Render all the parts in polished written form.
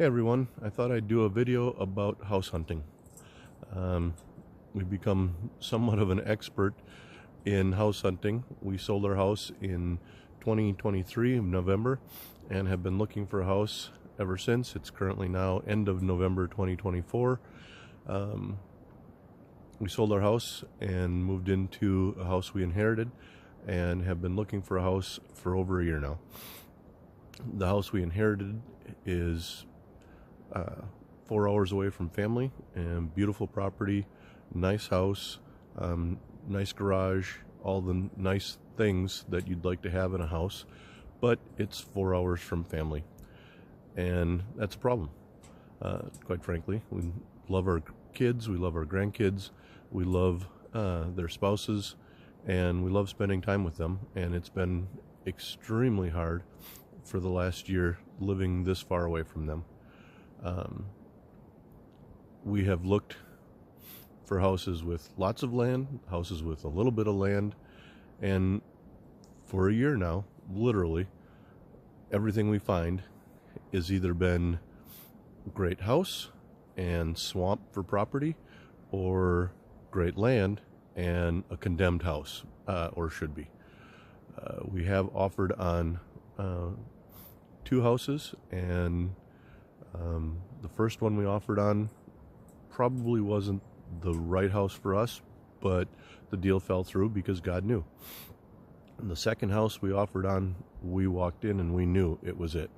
Hey everyone, I thought I'd do a video about house hunting. We've become somewhat of an expert in house hunting. We sold our house in 2023 in November and have been looking for a house ever since. It's currently now end of November 2024. We sold our house and moved into a house we inherited and have been looking for a house for over a year now. The house we inherited is 4 hours away from family, and beautiful property, nice house, nice garage, all the nice things that you'd like to have in a house, but it's 4 hours from family, and that's a problem. Quite frankly, we love our kids, we love our grandkids, we love their spouses, and we love spending time with them, and it's been extremely hard for the last year living this far away from them. We have looked for houses with lots of land, houses with a little bit of land, and for a year now, literally, everything we find has either been great house and swamp for property, or great land and a condemned house, or should be. We have offered on 2 houses, and the first one we offered on probably wasn't the right house for us, but the deal fell through because God knew. And the second house we offered on, we walked in and we knew it was it.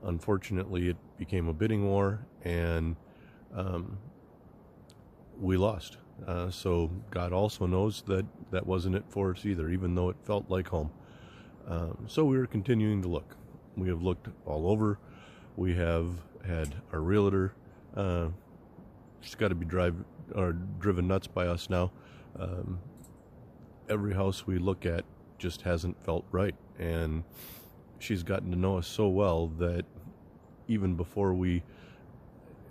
Unfortunately, it became a bidding war, and we lost. So God also knows that that wasn't it for us either, even though it felt like home. So we were continuing to look. We have looked all over. We have had our realtor, she's got to be driven nuts by us now. Every house we look at just hasn't felt right, and she's gotten to know us so well that even before we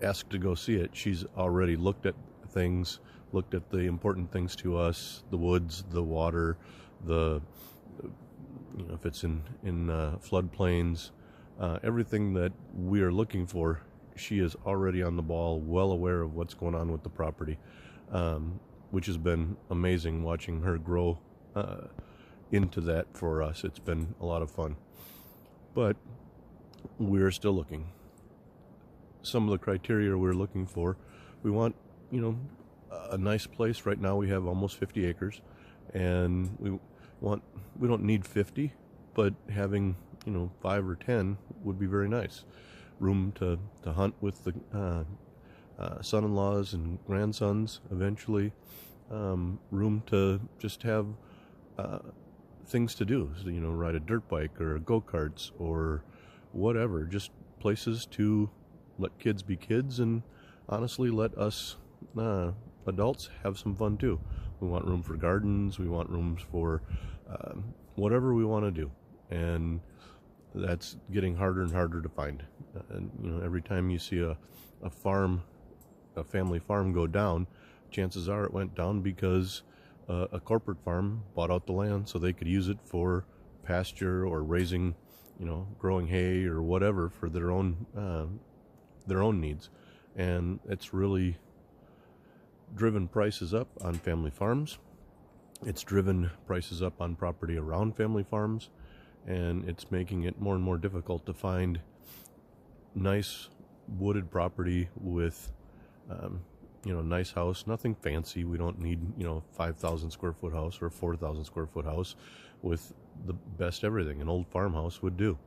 asked to go see it, she's already looked at things, looked at the important things to us: the woods, the water, if it's in floodplains, everything that we are looking for. She is already on the ball, well aware of what's going on with the property, which has been amazing watching her grow into that for us. It's been a lot of fun, but we're still looking. Some of the criteria we're looking for: we want, a nice place. Right now we have almost 50 acres, and we don't need 50, but having 5 or 10 would be very nice. Room to hunt with the son-in-laws and grandsons eventually. Room to just have things to do, so, ride a dirt bike or go-karts or whatever. Just places to let kids be kids, and honestly let us adults have some fun too. We want room for gardens, we want rooms for whatever we want to do, and that's getting harder and harder to find. Every time you see a family farm go down, chances are it went down because a corporate farm bought out the land so they could use it for pasture or raising, growing hay or whatever for their own needs. And it's really driven prices up on family farms. It's driven prices up on property around family farms, and it's making it more and more difficult to find nice wooded property with nice house. Nothing fancy. We don't need 5,000 square foot house or 4,000 square foot house with the best everything. An old farmhouse would do.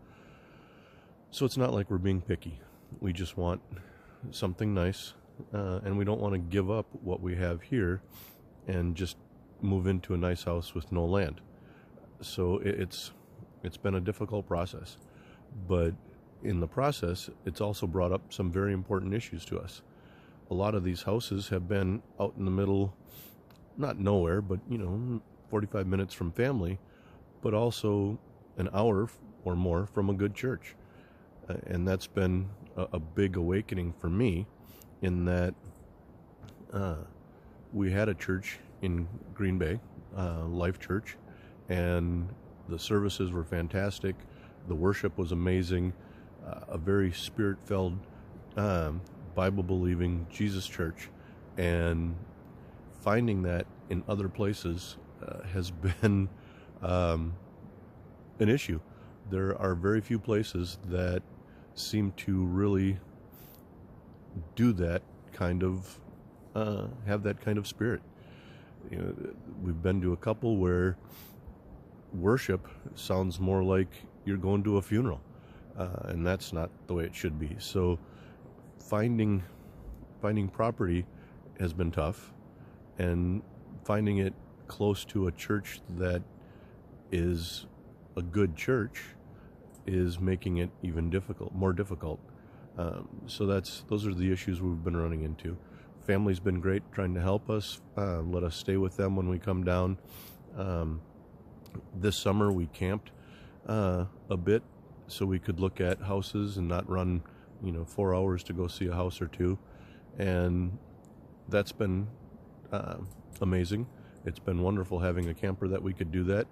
So it's not like we're being picky. We just want something nice, and we don't want to give up what we have here and just move into a nice house with no land. So it's been a difficult process, but in the process, it's also brought up some very important issues to us. A lot of these houses have been out in the middle, not nowhere, but 45 minutes from family, but also an hour or more from a good church. And that's been a big awakening for me, in that we had a church in Green Bay, Life Church, and the services were fantastic. The worship was amazing. A very spirit-filled Bible believing Jesus church, and finding that in other places has been an issue. There are very few places that seem to really do that kind of have that kind of spirit. We've been to a couple where worship sounds more like you're going to a funeral, and that's not the way it should be. So finding property has been tough, and finding it close to a church that is a good church is making it even more difficult. So those are the issues we've been running into. Family's been great trying to help us, let us stay with them when we come down. This summer we camped a bit so we could look at houses and not run 4 hours to go see a house or two, and that's been amazing. It's been wonderful having a camper that we could do that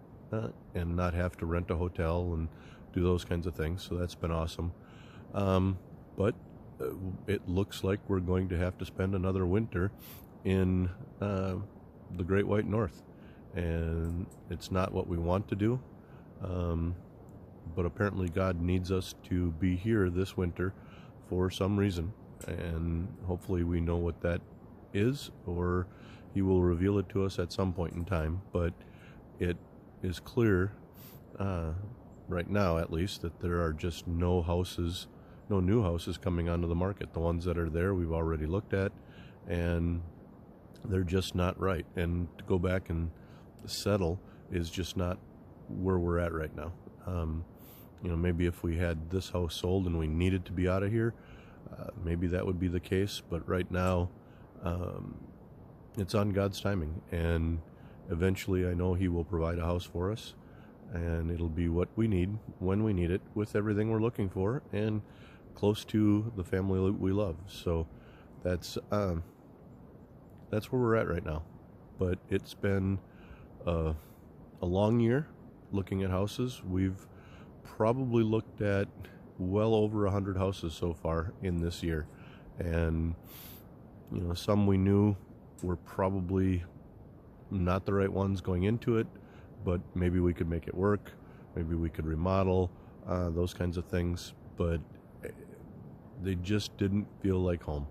and not have to rent a hotel and do those kinds of things. So that's been awesome. But it looks like we're going to have to spend another winter in the Great White North, and it's not what we want to do. But apparently God needs us to be here this winter for some reason, and hopefully we know what that is, or He will reveal it to us at some point in time. But it is clear right now, at least, that there are just no new houses coming onto the market. The ones that are there we've already looked at, and they're just not right. And to go back and settle is just not where we're at right now. Maybe if we had this house sold and we needed to be out of here, maybe that would be the case. But right now, it's on God's timing, and eventually I know He will provide a house for us, and it'll be what we need when we need it, with everything we're looking for, and close to the family we love. So that's where we're at right now. But it's been a long year looking at houses. We've probably looked at well over 100 houses so far in this year, and some we knew were probably not the right ones going into it, but maybe we could make it work, maybe we could remodel, those kinds of things, but they just didn't feel like home.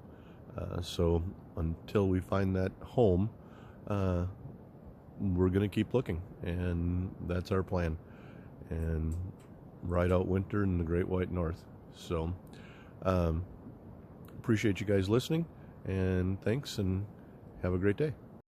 So until we find that home, we're going to keep looking, and that's our plan, and ride out winter in the Great White North. So appreciate you guys listening, and thanks, and have a great day.